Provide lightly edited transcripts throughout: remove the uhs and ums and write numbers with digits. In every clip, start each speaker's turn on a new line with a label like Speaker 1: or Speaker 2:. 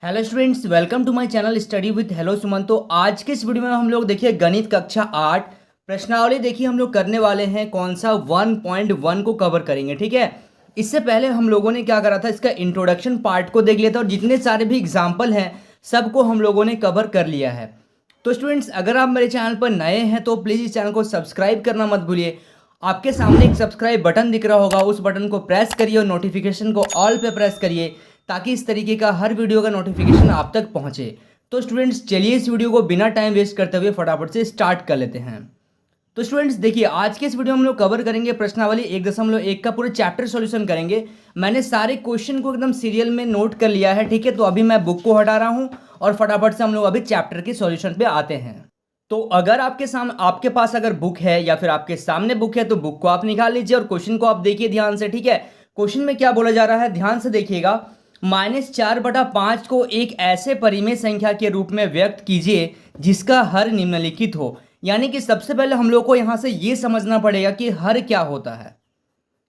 Speaker 1: Hello students, welcome to my channel study with hello Suman. तो आज के इस वीडियो में हम लोग देखिए गणित कक्षा 8 प्रश्नावली देखिए हम लोग करने वाले हैं। कौन सा 1.1 को कवर करेंगे, ठीक है। इससे पहले हम लोगों ने क्या करा था, इसका इंट्रोडक्शन पार्ट को देख लिया था और जितने सारे भी एग्जाम्पल हैं सबको हम लोगों ने कवर कर लिया है। तो स्टूडेंट्स, अगर आप मेरे चैनल पर नए हैं तो प्लीज़ इस चैनल को सब्सक्राइब करना मत भूलिए। आपके सामने एक सब्सक्राइब बटन दिख रहा होगा, उस बटन को प्रेस करिए और नोटिफिकेशन को ऑल पे प्रेस करिए ताकि इस तरीके का हर वीडियो का नोटिफिकेशन आप तक पहुंचे। तो स्टूडेंट्स, चलिए इस वीडियो को बिना टाइम वेस्ट करते हुए फटाफट से स्टार्ट कर लेते हैं। तो स्टूडेंट्स देखिए, आज के इस वीडियो में हम लोग कवर करेंगे प्रश्नावली 1.1 का पूरे चैप्टर सॉल्यूशन करेंगे। मैंने सारे क्वेश्चन को एकदम सीरियल में नोट कर लिया है, ठीक है। तो अभी मैं बुक को हटा रहा हूँ और फटाफट से हम लोग अभी चैप्टर के सॉल्यूशन पे आते हैं। तो अगर आपके पास अगर बुक है या फिर आपके सामने बुक है तो बुक को आप निकाल लीजिए और क्वेश्चन को आप देखिए ध्यान से, ठीक है। क्वेश्चन में क्या बोला जा रहा है, ध्यान से देखिएगा। -4/5 को एक ऐसे परिमेय संख्या के रूप में व्यक्त कीजिए जिसका हर निम्नलिखित हो। यानी कि सबसे पहले हम लोग को यहाँ से ये समझना पड़ेगा कि हर क्या होता है,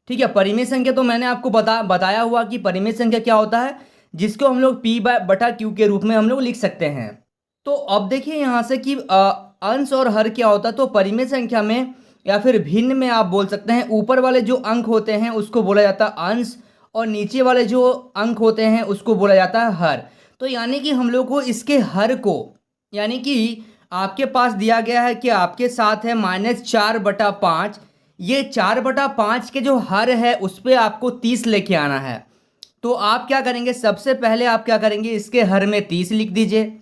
Speaker 1: ठीक है। परिमेय संख्या तो मैंने आपको बताया हुआ कि परिमेय संख्या क्या होता है, जिसको हम लोग P/Q के रूप में हम लोग लिख सकते हैं। तो अब देखिए यहाँ से कि अंश और हर क्या होता है। तो परिमेय संख्या में या फिर भिन्न में आप बोल सकते हैं, ऊपर वाले जो अंक होते हैं उसको बोला जाता है अंश और नीचे वाले जो अंक होते हैं उसको बोला जाता है हर। तो यानी कि हम लोग को इसके हर को, यानी कि आपके पास दिया गया है कि आपके साथ है -4/5, ये 4/5 के जो हर है उस पर आपको 30 लेके आना है। तो आप क्या करेंगे, सबसे पहले आप क्या करेंगे, इसके हर में 30 लिख दीजिए।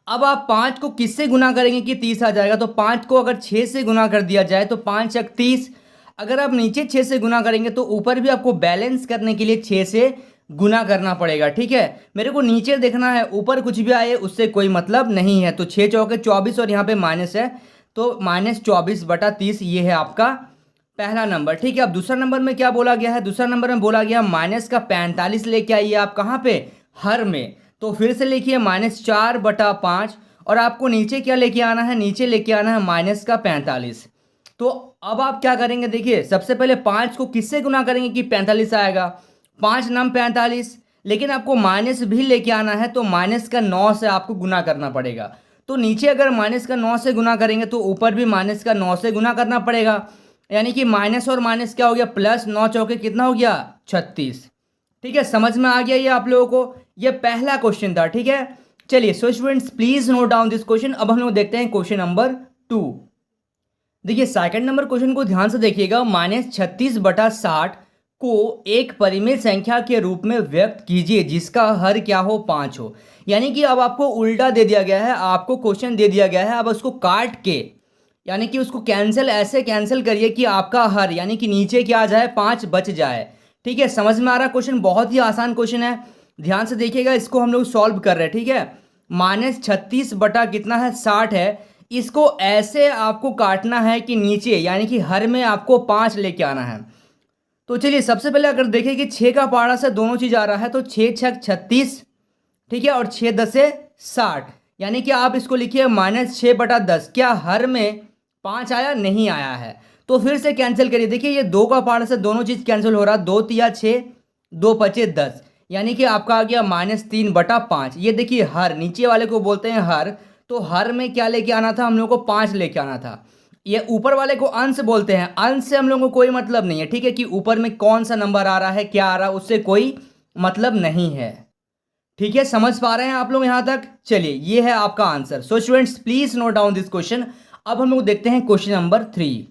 Speaker 1: अब आप 5 को किससे गुना करेंगे कि 30 आ जाएगा। तो 5 को अगर 6 से गुना कर दिया जाए तो 5 × 30। अगर आप नीचे 6 से गुना करेंगे तो ऊपर भी आपको बैलेंस करने के लिए 6 से गुना करना पड़ेगा, ठीक है। मेरे को नीचे देखना है, ऊपर कुछ भी आए उससे कोई मतलब नहीं है। तो 6 चौके 24 और यहाँ पे माइनस है तो -24/30 ये है आपका पहला नंबर, ठीक है। अब दूसरा नंबर में क्या बोला गया है, दूसरा नंबर में बोला गया -45 लेके आइए आप कहाँ पे, हर में। तो फिर से लिखिए -4/5 और आपको नीचे क्या लेके आना है, नीचे लेके आना है -45। तो अब आप क्या करेंगे, देखिए सबसे पहले 5 को किससे गुना करेंगे कि 45 आएगा, 5 नाम 45। लेकिन आपको माइनस भी लेके आना है तो -9 से आपको गुना करना पड़ेगा। तो नीचे अगर -9 से गुना करेंगे तो ऊपर भी -9 से गुना करना पड़ेगा। यानी कि माइनस और माइनस क्या हो गया, प्लस 9 चौके कितना हो गया, 36, ठीक है। समझ में आ गया ये आप लोगों को, ये पहला क्वेश्चन था, ठीक है। चलिए so students, please note down this question. अब हम लोग देखते हैं क्वेश्चन नंबर 2। देखिए सेकंड नंबर क्वेश्चन को ध्यान से देखिएगा। -36/60 को एक परिमेय संख्या के रूप में व्यक्त कीजिए जिसका हर क्या हो, 5 हो। यानी कि अब आपको उल्टा दे दिया गया है, आपको क्वेश्चन दे दिया गया है, अब उसको काट के यानी कि उसको कैंसिल, ऐसे कैंसिल करिए कि आपका हर यानी कि नीचे क्या आ जाए, 5 बच जाए, ठीक है। समझ में आ रहा क्वेश्चन, बहुत ही आसान क्वेश्चन है। ध्यान से देखिएगा, इसको हम लोग सॉल्व कर रहे हैं, ठीक है। -36 बटा कितना है, 60 है। इसको ऐसे आपको काटना है कि नीचे यानी कि हर में आपको 5 लेके आना है। तो चलिए सबसे पहले अगर देखें कि 6 का पहाड़ा से दोनों चीज आ रहा है तो 6 × 6 = 36, ठीक है, और 6 × 10 = 60। यानी कि आप इसको लिखिए -6/10। क्या हर में 5 आया, नहीं आया है। तो फिर से कैंसिल करिए, देखिए ये 2 का पहाड़ा से दोनों चीज कैंसिल हो रहा है, 2 × 3 = 6, 2 × 5 = 10। यानी कि आपका आ गया -3/5। ये देखिए हर, नीचे वाले को बोलते हैं हर। तो हर में क्या लेके आना था, हम लोग को 5 लेके आना था। ये ऊपर वाले को अंश बोलते हैं, अंश से हम लोगों को कोई मतलब नहीं है, ठीक है, कि ऊपर में कौन सा नंबर आ रहा है, क्या आ रहा है, उससे कोई मतलब नहीं है, ठीक है। समझ पा रहे हैं आप लोग यहाँ तक। चलिए ये है आपका answer. So students please note down this question. अब हम लोग देखते हैं क्वेश्चन नंबर 3।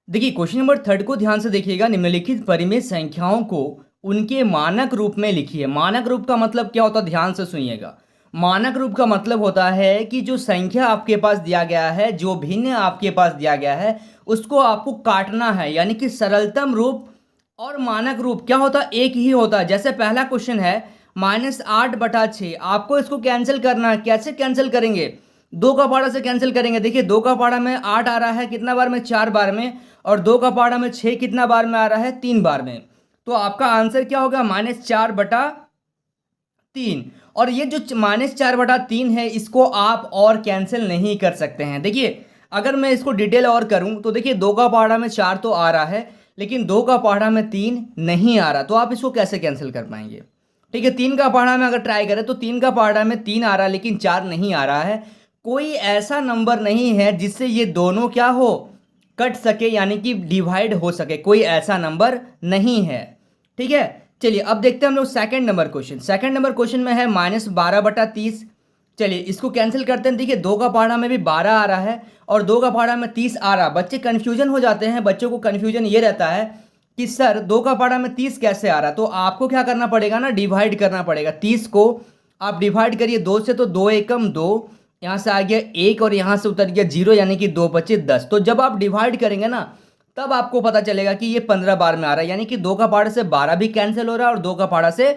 Speaker 1: देखिए क्वेश्चन नंबर 3 को ध्यान से देखिएगा। निम्नलिखित परिमेय संख्याओं को उनके मानक रूप में लिखिए। मानक रूप का मतलब क्या होता है, ध्यान से सुनिएगा। मानक रूप का मतलब होता है कि जो संख्या आपके पास दिया गया है, जो भिन्न आपके पास दिया गया है, उसको आपको काटना है। यानी कि सरलतम रूप और मानक रूप क्या होता है, एक ही होता है। जैसे पहला क्वेश्चन है -8/6, आपको इसको कैंसिल करना है। कैसे कैंसिल करेंगे, 2 का पहाड़ा से कैंसिल करेंगे। देखिए 2 का पहाड़ा में 8 आ रहा है कितना बार में, 4 बार में, और 2 का पहाड़ा में 6 कितना बार में आ रहा है, 3 बार में। तो आपका आंसर क्या होगा, -4/3। और ये जो -4/3 है इसको आप और कैंसिल नहीं कर सकते हैं। देखिए अगर मैं इसको डिटेल और करूं तो देखिए 2 का पहाड़ा में 4 तो आ रहा है, लेकिन 2 का पहाड़ा में 3 नहीं आ रहा। तो आप इसको कैसे कैंसिल कर पाएंगे। ठीक है, 3 का पहाड़ा में अगर ट्राई करें तो 3 का पहाड़ा में 3 आ रहा है लेकिन 4 नहीं आ रहा है। कोई ऐसा नंबर नहीं है जिससे ये दोनों क्या हो, कट सके यानी कि डिवाइड हो सके, कोई ऐसा नंबर नहीं है। ठीक है, चलिए अब देखते हैं हम लोग second number question. Second number question में है -12/30। चलिए इसको कैंसिल करते हैं। देखिए 2 का पहाड़ा में भी 12 आ रहा है और 2 का पहाड़ा में 30 आ रहा है। बच्चे कन्फ्यूजन हो जाते हैं, बच्चों को कन्फ्यूजन ये रहता है कि सर 2 का पहाड़ा में 30 कैसे आ रहा है। तो आपको क्या करना पड़ेगा ना, डिवाइड करना पड़ेगा। 30 को आप डिवाइड करिए 2 से, तो 2 एकम 2, यहाँ से आ गया 1 और यहाँ से उतर गया 0 यानी कि 2 बचे 10। तो जब आप डिवाइड करेंगे ना तब आपको पता चलेगा कि ये 15 बार में आ रहा है, यानी कि 2 का पहाड़ा से 12 भी कैंसिल हो रहा है और 2 का पहाड़ा से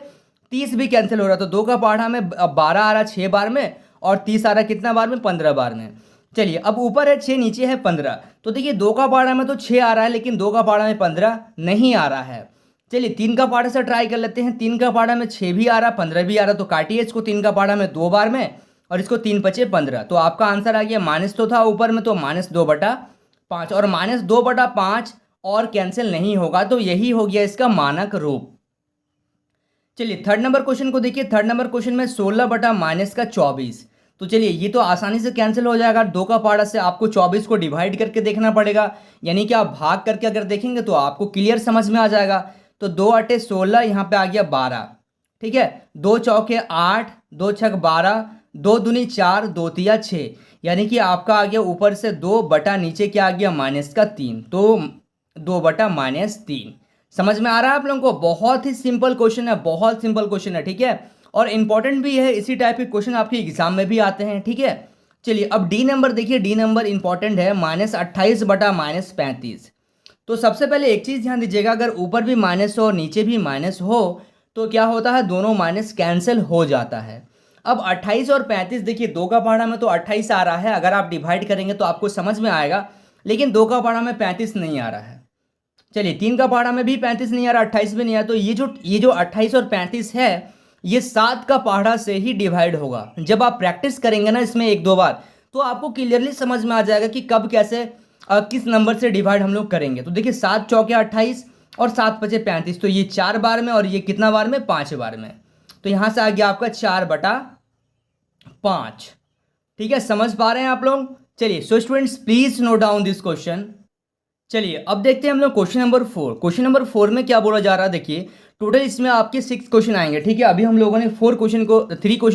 Speaker 1: 30 भी कैंसिल हो रहा है। तो 2 का पहाड़ा में 12 आ रहा है 6 बार में और 30 आ रहा है कितना बार में, 15 बार में। चलिए अब ऊपर है 6, नीचे है 15। तो देखिए 2 का पहाड़ा में तो 6 आ रहा है लेकिन 2 का पहाड़ा में 15 नहीं आ रहा है। चलिए 3 का पहाड़ा से ट्राई कर लेते हैं। 3 का पहाड़ा में 6 भी आ रहा है, 15 भी आ रहा है। तो काटिए इसको 3 का पहाड़ा में 2 बार में और इसको 3 बचे 15। तो आपका आंसर आ गया, माइनस तो था ऊपर में तो -2/5 और -2/5 और कैंसिल नहीं होगा, तो यही हो गया इसका मानक रूप। चलिए थर्ड नंबर क्वेश्चन को देखिए। थर्ड नंबर क्वेश्चन में 16/-24। तो चलिए ये तो आसानी से कैंसिल हो जाएगा। 2 का पहाड़ा से आपको 24 को डिवाइड करके देखना पड़ेगा, यानी कि आप भाग करके अगर देखेंगे तो आपको क्लियर समझ में आ जाएगा। तो 2 8 16, यहाँ पे आ गया 12। ठीक है, 2 चौके 8, 2 छक 12, 2 दूनी 4, 2 तिया 6, यानी कि आपका आ गया ऊपर से 2 बटा नीचे क्या आ गया -3। तो 2/-3। समझ में आ रहा है आप लोगों को? बहुत ही सिंपल क्वेश्चन है, बहुत सिंपल क्वेश्चन है। ठीक है, और इंपॉर्टेंट भी है। इसी टाइप के क्वेश्चन आपके एग्जाम में भी आते हैं। ठीक है, चलिए अब डी नंबर देखिए। डी नंबर इंपॉर्टेंट है, -28/-35। तो सबसे पहले एक चीज़ ध्यान दीजिएगा, अगर ऊपर भी माइनस हो और नीचे भी माइनस हो तो क्या होता है, दोनों माइनस कैंसिल हो जाता है। अब 28 और 35 देखिए, 2 का पहाड़ा में तो 28 आ रहा है, अगर आप डिवाइड करेंगे तो आपको समझ में आएगा, लेकिन 2 का पहाड़ा में 35 नहीं आ रहा है। चलिए 3 का पहाड़ा में भी 35 नहीं आ रहा, 28 भी नहीं आ रहा। तो ये जो 28 और 35 है ये 7 का पहाड़ा से ही डिवाइड होगा। जब आप प्रैक्टिस करेंगे ना इसमें 1-2 बार तो आपको क्लियरली समझ में आ जाएगा कि कब कैसे किस नंबर से डिवाइड हम लोग करेंगे। तो देखिए 7 चौके 28 और 7 बचे 35, तो ये 4 बार में और ये कितना बार में, 5 बार में। तो यहाँ से आ गया आपका 4/5। ठीक है, समझ पा रहे हैं आप लोग? चलिए so students please note down this question. चलिए अब देखते हैं हम लोग क्वेश्चन नंबर 4। क्वेश्चन नंबर 4 में क्या बोला जा रहा है, देखिए टोटल इसमें आपके 6 क्वेश्चन आएंगे। ठीक है, अभी हम लोगों ने 3 क्वेश्चन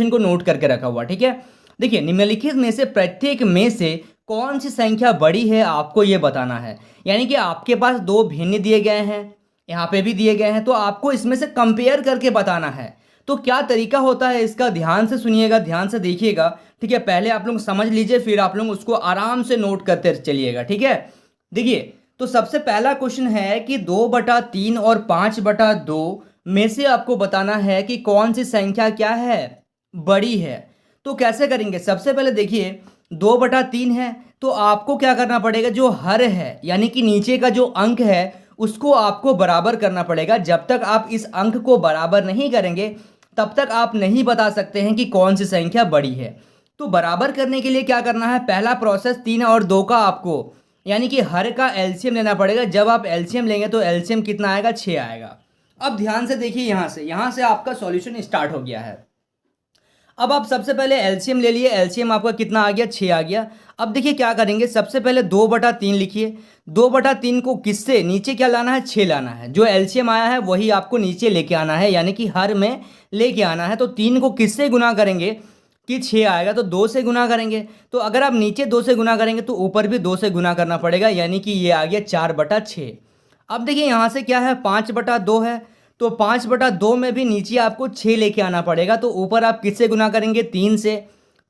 Speaker 1: को नोट करके रखा हुआ। ठीक है, देखिए निम्नलिखित में से प्रत्येक में से कौन सी संख्या बड़ी है आपको ये बताना है। यानी कि आपके पास 2 भिन्न दिए गए हैं, यहाँ पे भी दिए गए हैं, तो आपको इसमें से कंपेयर करके बताना है। तो क्या तरीका होता है इसका, ध्यान से सुनिएगा, ध्यान से देखिएगा। ठीक है, पहले आप लोग समझ लीजिए फिर आप लोग उसको आराम से नोट करते चलिएगा। ठीक है, देखिए तो सबसे पहला क्वेश्चन है कि 2/3 और 5/2 में से आपको बताना है कि कौन सी संख्या क्या है, बड़ी है। तो कैसे करेंगे, सबसे पहले देखिए 2/3 है तो आपको क्या करना पड़ेगा, जो हर है यानी कि नीचे का जो अंक है उसको आपको बराबर करना पड़ेगा। जब तक आप इस अंक को बराबर नहीं करेंगे तब तक आप नहीं बता सकते हैं कि कौन सी संख्या बड़ी है। तो बराबर करने के लिए क्या करना है, पहला प्रोसेस 3 और 2 का आपको यानी कि हर का एलसीएम लेना पड़ेगा। जब आप एलसीएम लेंगे तो एलसीएम कितना आएगा, 6 आएगा। अब ध्यान से देखिए, यहाँ से आपका सॉल्यूशन स्टार्ट हो गया है। अब आप सबसे पहले एलसीएम ले लिए, एलसीएम आपका कितना आ गया, 6 आ गया। अब देखिए क्या करेंगे, सबसे पहले 2/3 लिखिए। 2/3 को किससे नीचे क्या लाना है, 6 लाना है। जो एलसीएम आया है वही आपको नीचे लेके आना है, यानी कि हर में लेके आना है। तो 3 को किससे गुना करेंगे कि 6 आएगा, तो 2 से गुना करेंगे। तो अगर आप नीचे 2 से गुना करेंगे तो ऊपर भी 2 से गुना करना पड़ेगा, यानी कि ये आ गया 4/6। अब देखिए यहाँ से क्या है, 5/2 है, तो 5/2 में भी नीचे आपको 6 लेके आना पड़ेगा। तो ऊपर आप किससे गुना करेंगे, 3 से।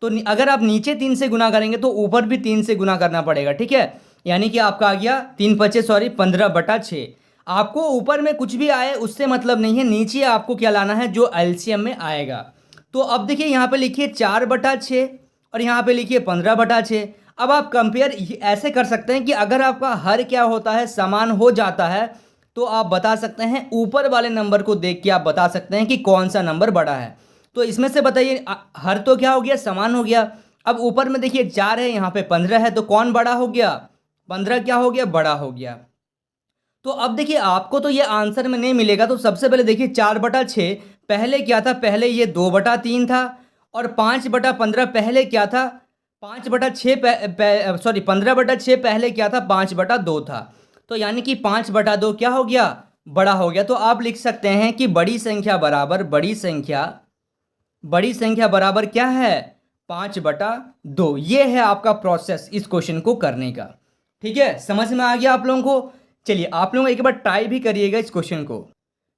Speaker 1: तो अगर आप नीचे 3 से गुना करेंगे तो ऊपर भी 3 से गुना करना पड़ेगा। ठीक है, यानी कि आपका आ गया 15/6। आपको ऊपर में कुछ भी आए उससे मतलब नहीं है, नीचे आपको क्या लाना है, जो एलसीएम में आएगा। तो अब देखिए यहाँ पे लिखिए 4/6 और यहाँ पे लिखिए 15/6। अब आप कंपेयर ऐसे कर सकते हैं कि अगर आपका हर क्या होता है, समान हो जाता है, तो आप बता सकते हैं ऊपर वाले नंबर को देख के आप बता सकते हैं कि कौन सा नंबर बड़ा है। तो इसमें से बताइए, हर तो क्या हो गया, समान हो गया। अब ऊपर में देखिए 4 है, यहाँ पे 15 है, तो कौन बड़ा हो गया, 15 क्या हो गया, बड़ा हो गया। तो अब देखिए आपको तो ये आंसर में नहीं मिलेगा, तो सबसे पहले देखिए 4/6 पहले क्या था, पहले ये 2/3 था, और 5/15 पहले क्या था, 5/6 सॉरी 15/6 पहले क्या था, 5/2 था। तो यानी कि 5/2 क्या हो गया, बड़ा हो गया। तो आप लिख सकते हैं कि बड़ी संख्या बराबर क्या है, 5/2। ये है आपका प्रोसेस इस क्वेश्चन को करने का। ठीक है, समझ में आ गया आप लोगों को। चलिए आप लोग एक बार ट्राई भी करिएगा इस क्वेश्चन को।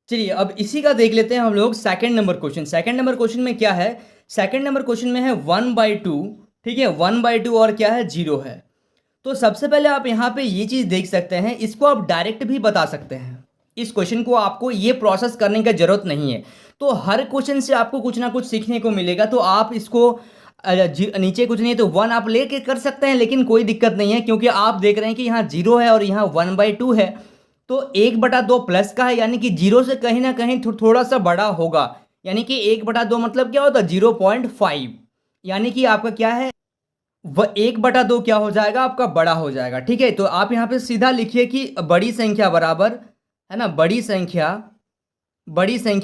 Speaker 1: चलिए अब इसी का देख लेते हैं हम लोग second number question. Second number question में क्या है, सेकंड नंबर क्वेश्चन में है 1/2। ठीक है, 1/2 और क्या है, 0 है। तो सबसे पहले आप यहाँ पे ये चीज़ देख सकते हैं, इसको आप डायरेक्ट भी बता सकते हैं। इस क्वेश्चन को आपको ये प्रोसेस करने का जरूरत नहीं है। तो हर क्वेश्चन से आपको कुछ ना कुछ सीखने को मिलेगा। तो आप इसको नीचे कुछ नहीं है तो 1 आप लेके कर सकते हैं, लेकिन कोई दिक्कत नहीं है, क्योंकि आप देख रहे हैं कि यहाँ 0 है और यहाँ 1/2 है। तो 1/2 प्लस का है, यानी कि 0 से कहीं ना कहीं थोड़ा सा बड़ा होगा। यानी कि 1/2 मतलब क्या होता है, 0.5। यानी कि आपका क्या है, वह 1/2 क्या हो जाएगा, आपका बड़ा हो जाएगा। ठीक है, तो आप यहाँ पे सीधा लिखिए कि बड़ी संख्या बराबर, है ना, बड़ी संख्या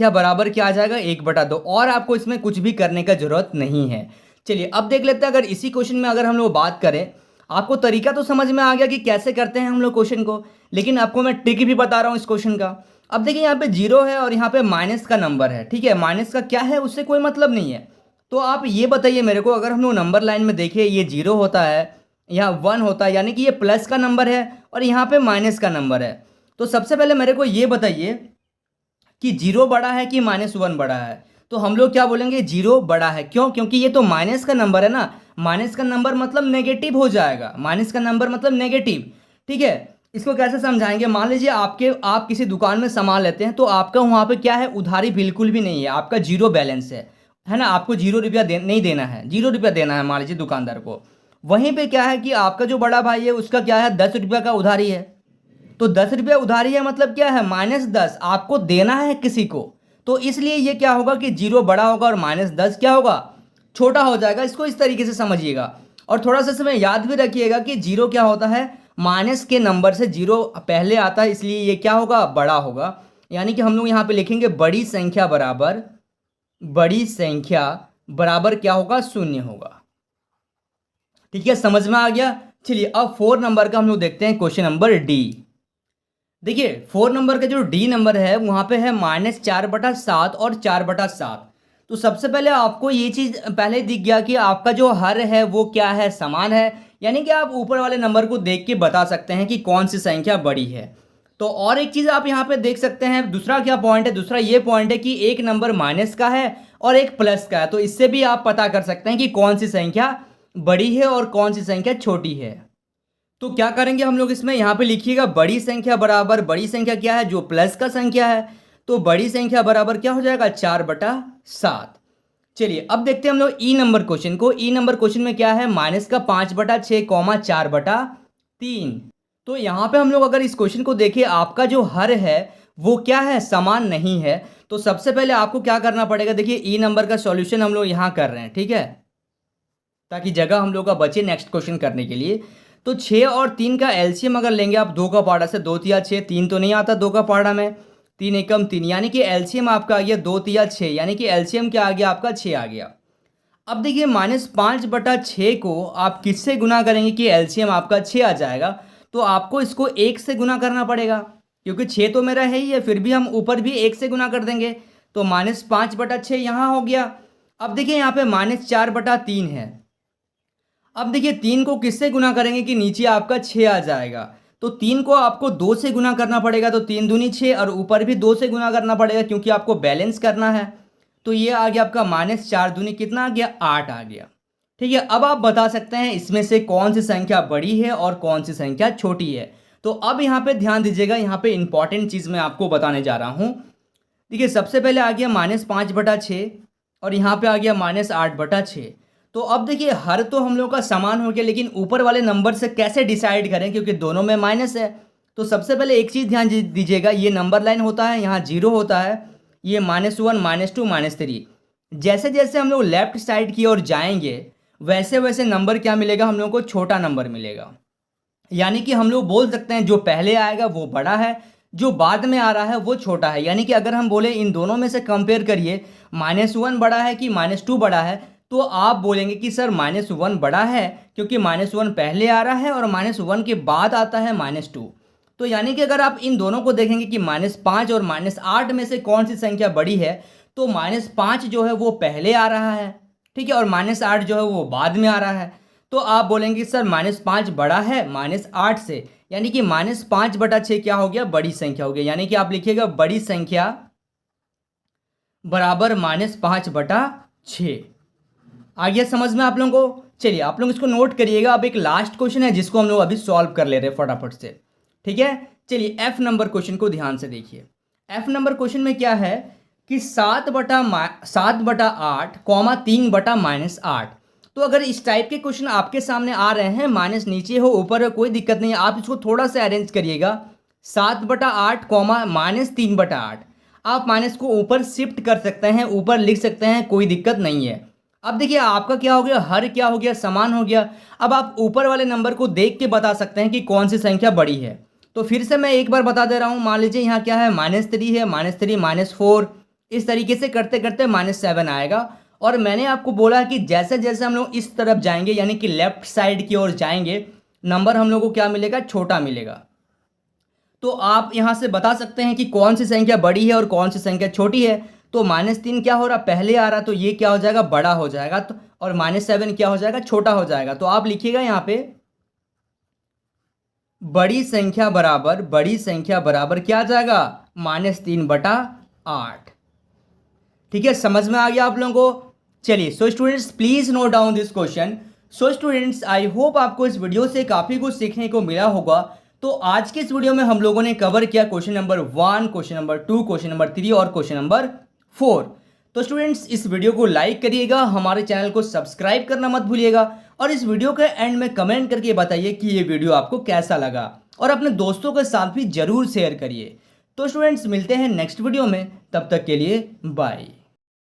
Speaker 1: बराबर क्या आ जाएगा, 1/2। और आपको इसमें कुछ भी करने का जरूरत नहीं है। चलिए अब देख लेते हैं, अगर इसी क्वेश्चन में अगर हम लोग बात करें, आपको तरीका तो समझ में आ गया कि कैसे करते हैं हम लोग क्वेश्चन को, लेकिन आपको मैं ट्रिक भी बता रहा हूँ इस क्वेश्चन का। अब देखिए यहाँ पे 0 है और यहाँ पे माइनस का नंबर है। ठीक है, माइनस का क्या है, उससे कोई मतलब नहीं है। तो आप ये बताइए मेरे को, अगर हम लोग नंबर लाइन में देखें, ये 0 होता है, यहाँ 1 होता है, यानी कि ये प्लस का नंबर है और यहाँ पे माइनस का नंबर है। तो सबसे पहले मेरे को ये बताइए कि 0 बड़ा है कि -1 बड़ा है। तो हम लोग क्या बोलेंगे, 0 बड़ा है। क्यों, क्योंकि ये तो माइनस का नंबर है ना। माइनस का नंबर मतलब नेगेटिव हो जाएगा, माइनस का नंबर मतलब नेगेटिव। ठीक है, इसको कैसे समझाएंगे, मान लीजिए आप किसी दुकान में सामान लेते हैं, तो आपका वहाँ पे क्या है, उधारी बिल्कुल भी नहीं है, आपका 0 बैलेंस है ना। आपको 0 रुपया नहीं देना है, 0 रुपया देना है मान लीजिए दुकानदार को। वहीं पे क्या है कि आपका जो बड़ा भाई है उसका क्या है, 10 रुपया का उधारी है। तो 10 रुपया उधारी है मतलब क्या है, -10 आपको देना है किसी को। तो इसलिए ये क्या होगा कि 0 बड़ा होगा और -10 क्या होगा, छोटा हो जाएगा। इसको इस तरीके से समझिएगा। और थोड़ा सा समय याद भी रखिएगा कि 0 क्या होता है, माइनस के नंबर से 0 पहले आता है, इसलिए ये क्या होगा, बड़ा होगा। यानी कि हम लोग यहाँ पे लिखेंगे बड़ी संख्या बराबर क्या होगा, 0 होगा। ठीक है, समझ में आ गया। चलिए अब 4 नंबर का हम लोग देखते हैं, क्वेश्चन नंबर डी। देखिए 4 नंबर का जो डी नंबर है वहाँ पे है -4/7 और 4/7। तो सबसे पहले आपको ये चीज़ पहले दिख गया कि आपका जो हर है वो क्या है, समान है। यानी कि आप ऊपर वाले नंबर को देख के बता सकते हैं कि कौन सी संख्या बड़ी है। तो और एक चीज़ आप यहाँ पे देख सकते हैं, दूसरा क्या पॉइंट है, दूसरा ये पॉइंट है कि एक नंबर माइनस का है और एक प्लस का है। तो इससे भी आप पता कर सकते हैं कि कौन सी संख्या बड़ी है और कौन सी संख्या छोटी है। तो क्या करेंगे हम लोग इसमें, यहाँ पे लिखिएगा बड़ी संख्या बराबर, बड़ी संख्या क्या है, जो प्लस का संख्या है। तो बड़ी संख्या बराबर क्या हो जाएगा, 4/7। चलिए अब देखते हैं हम लोग ई नंबर क्वेश्चन को। ई नंबर क्वेश्चन में क्या है, -5/6, 4/3। तो यहाँ पे हम लोग अगर इस क्वेश्चन को देखें, आपका जो हर है वो क्या है, समान नहीं है। तो सबसे पहले आपको क्या करना पड़ेगा, देखिए ई नंबर का सॉल्यूशन हम लोग यहाँ कर रहे हैं। ठीक है, ताकि जगह हम लोग का बचे नेक्स्ट क्वेश्चन करने के लिए। तो 6 और 3 का एलसीएम अगर लेंगे आप, 2 का पहाड़ा से, 2 तिया 6, 3 तो नहीं आता 2 का पहाड़ा में, 3 एकम 3, यानी कि एलसीएम आपका आ गया 2 तिया 6, यानी कि एलसीएम क्या आ गया आपका, 6 आ गया। अब देखिए -5/6 को आप किससे गुना करेंगे कि एलसीएम आपका 6 आ जाएगा। तो आपको इसको 1 से गुना करना पड़ेगा, क्योंकि 6 तो मेरा है ही है, फिर भी हम ऊपर भी 1 से गुना कर देंगे। तो -5/6 यहाँ हो गया। अब देखिए यहाँ पे -4/3 है। अब देखिए 3 को किससे गुना करेंगे कि नीचे आपका 6 आ जाएगा। तो 3 को आपको 2 से गुना करना पड़ेगा, तो 3 दूनी 6, और ऊपर भी 2 से गुना करना पड़ेगा क्योंकि आपको बैलेंस करना है। तो ये आ गया आपका -4 दूनी कितना आ गया, 8 आ गया। ठीक है, अब आप बता सकते हैं इसमें से कौन सी संख्या बड़ी है और कौन सी संख्या छोटी है। तो अब यहाँ पे ध्यान दीजिएगा, यहाँ पे इंपॉर्टेंट चीज़ मैं आपको बताने जा रहा हूँ। देखिए सबसे पहले आ गया -5/6 और यहाँ पे आ गया -8/6। तो अब देखिए हर तो हम लोग का समान हो गया, लेकिन ऊपर वाले नंबर से कैसे डिसाइड करें, क्योंकि दोनों में माइनस है। तो सबसे पहले एक चीज़ ध्यान दीजिएगा, ये नंबर लाइन होता है, यहाँ 0 होता है, ये -1 -2 -3। जैसे जैसे हम लोग लेफ्ट साइड की ओर जाएंगे वैसे वैसे नंबर क्या मिलेगा, हम लोग को छोटा नंबर मिलेगा। यानी कि हम लोग बोल सकते हैं जो पहले आएगा वो बड़ा है, जो बाद में आ रहा है वो छोटा है। यानी कि अगर हम बोले इन दोनों में से कंपेयर करिए, -1 बड़ा है कि -2 बड़ा है, तो आप बोलेंगे कि सर -1 बड़ा है, क्योंकि -1 पहले आ रहा है और -1 के बाद आता है -2। तो यानी कि अगर आप इन दोनों को देखेंगे कि -5 और -8 में से कौन सी संख्या बड़ी है, तो -5 जो है वो पहले आ रहा है, ठीक है, और -8 जो है वो बाद में आ रहा है। तो आप बोलेंगे सर -5 बड़ा है -8 से, यानी कि -5/6 क्या हो गया, बड़ी संख्या हो गया। यानी कि आप लिखिएगा बड़ी संख्या बराबर -5/6। आ गया समझ में आप लोगों को? चलिए आप लोग इसको नोट करिएगा। अब एक लास्ट क्वेश्चन है जिसको हम लोग अभी सॉल्व कर ले रहे हैं फटाफट से, ठीक है। चलिए F नंबर क्वेश्चन को ध्यान से देखिए। F नंबर क्वेश्चन में क्या है कि 7/8, 3/-8। तो अगर इस टाइप के क्वेश्चन आपके सामने आ रहे हैं, माइनस नीचे हो ऊपर हो कोई दिक्कत नहीं है, आप इसको थोड़ा सा अरेंज करिएगा। 7/8, -3/8, आप माइनस को ऊपर शिफ्ट कर सकते हैं, ऊपर लिख सकते हैं, कोई दिक्कत नहीं है। अब देखिए आपका क्या हो गया, हर क्या हो गया, समान हो गया। अब आप ऊपर वाले नंबर को देख के बता सकते हैं कि कौन सी संख्या बड़ी है। तो फिर से मैं एक बार बता दे रहा हूँ, मान लीजिए यहाँ क्या है, -3 है, -3, -4, इस तरीके से करते करते -7 आएगा। और मैंने आपको बोला कि जैसे जैसे हम लोग इस तरफ जाएंगे, यानी कि लेफ्ट साइड की ओर जाएंगे, नंबर हम लोग को क्या मिलेगा, छोटा मिलेगा। तो आप यहाँ से बता सकते हैं कि कौन सी संख्या बड़ी है और कौन सी संख्या छोटी है। तो -3 क्या हो रहा, पहले आ रहा, तो ये क्या हो जाएगा, बड़ा हो जाएगा। तो और -7 क्या हो जाएगा, छोटा हो जाएगा। तो आप लिखिएगा यहाँ पे बड़ी संख्या बराबर क्या आ जाएगा, -3/8। ठीक है, समझ में आ गया आप लोगों को? चलिए so students please note down this question. So students I hope आपको इस वीडियो से काफ़ी कुछ सीखने को मिला होगा। तो आज के इस वीडियो में हम लोगों ने कवर किया question number 1, question number 2, question number 3 और क्वेश्चन नंबर 4। तो स्टूडेंट्स इस वीडियो को लाइक करिएगा, हमारे चैनल को सब्सक्राइब करना मत भूलिएगा, और इस वीडियो के एंड में कमेंट करके बताइए कि ये वीडियो आपको कैसा लगा, और अपने दोस्तों के साथ भी जरूर शेयर करिए। तो स्टूडेंट्स मिलते हैं नेक्स्ट वीडियो में, तब तक के लिए बाय।